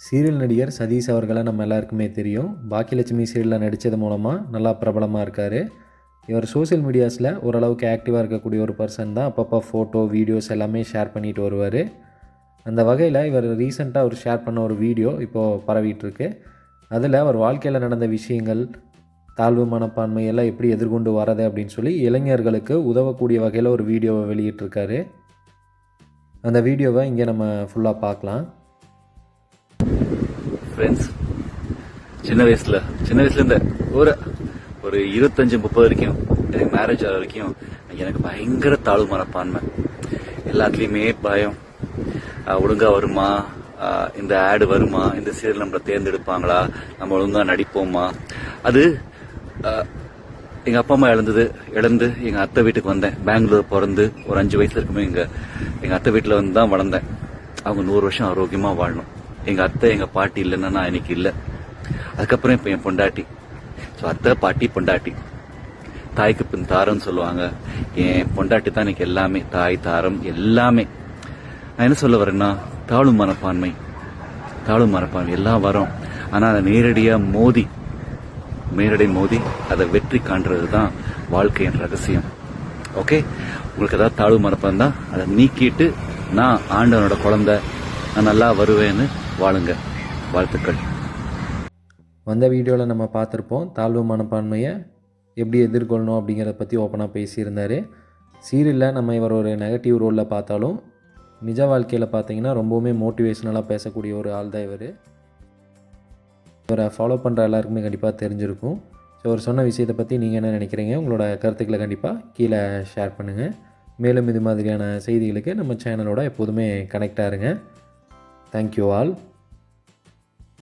Serial நடிகர் சதீஷ் அவர்களை நம்ம எல்லாருக்குமே தெரியும். பாக்கியலட்சுமி சீரியலில் நடித்தது மூலமாக நல்லா பிரபலமாக இருக்கார். இவர் சோஷியல் மீடியாஸில் ஓரளவுக்கு ஆக்டிவாக இருக்கக்கூடிய ஒரு பர்சன் தான். அப்பப்போ ஃபோட்டோ வீடியோஸ் எல்லாமே ஷேர் பண்ணிட்டு வருவார். அந்த வகையில் இவர் ரீசெண்டாக அவர் ஷேர் பண்ண ஒரு வீடியோ இப்போது பரவிட்டுருக்கு. அதில் அவர் வாழ்க்கையில் நடந்த விஷயங்கள், தாழ்வு மனப்பான்மை எல்லாம் எப்படி எதிர்கொண்டு வரது அப்படின்னு சொல்லி இளைஞர்களுக்கு உதவக்கூடிய வகையில் ஒரு வீடியோவை வெளியிட்டிருக்காரு. அந்த வீடியோவை இங்கே நம்ம ஃபுல்லாக பார்க்கலாம். ஃப்ரெண்ட்ஸ், சின்ன வயசுலேருந்து ஒரு 25-30 வரைக்கும் எனக்கு மேரேஜ் ஆகிற வரைக்கும் எனக்கு பயங்கர தாழ்வு மனப்பான்மை. எல்லாத்துலேயுமே பயம். ஒழுங்கா வருமா, இந்த ஆடு வருமா, இந்த சீரியல் நம்மளை தேர்ந்தெடுப்பாங்களா, நம்ம ஒழுங்கா நடிப்போமா. அது எங்கள் அப்பா அம்மா இழந்து எங்கள் அத்தை வீட்டுக்கு வந்தேன். பெங்களூர் பிறந்து ஒரு 5 வயசுல இருக்குமே எங்கள் அத்தை வீட்டில் வந்து தான் வளர்ந்தேன். அவங்க 100 வருஷம் ஆரோக்கியமாக வாழணும். எங்கள் அத்தை எங்கள் பாட்டி இல்லைன்னா நான் இன்னைக்கு இல்லை. அதுக்கப்புறம் இப்போ என் பொண்டாட்டி. ஸோ அத்தை, பாட்டி, பொண்டாட்டி, தாய்க்கு பின் தாரம்னு சொல்லுவாங்க. என் பொண்டாட்டி தான் எனக்கு எல்லாமே, தாய் தாரம் எல்லாமே. நான் என்ன சொல்ல வரேன்னா, தாழ்வு மனப்பான்மை எல்லாம் வரும். ஆனால் அதை நேரடியாக மோதி அதை வெற்றி காண்றது தான் வாழ்க்கையின் ரகசியம். ஓகே, உங்களுக்கு ஏதாவது தாழ்வு மனப்பான் தான் அதை நீக்கிட்டு நான் ஆண்டவனோட குழந்தை, நான் நல்லா வருவேன்னு வாழுங்க. வாழ்த்துக்கள். வந்த வீடியோவில் நம்ம பார்த்துருப்போம் தாழ்வு மனப்பான்மையை எப்படி எதிர்கொள்ளணும் அப்படிங்கிறத பற்றி ஓப்பனாக பேசியிருந்தார். சீரியலில் நம்ம இவர் ஒரு நெகட்டிவ் ரோலில் பார்த்தாலும் நிஜ வாழ்க்கையில் பார்த்தீங்கன்னா ரொம்பவுமே மோட்டிவேஷ்னலாக பேசக்கூடிய ஒரு ஆள் தான் இவர். இவரை ஃபாலோ பண்ணுற எல்லாருக்குமே கண்டிப்பாக தெரிஞ்சிருக்கும். ஸோ அவர் சொன்ன விஷயத்தை பற்றி நீங்கள் என்ன நினைக்கிறீங்க? உங்களோட கருத்துக்களை கண்டிப்பாக கீழே ஷேர் பண்ணுங்கள். மேலும் இது மாதிரியான செய்திகளுக்கு நம்ம சேனலோட எப்போதுமே கனெக்டாக இருங்க. Thank you all.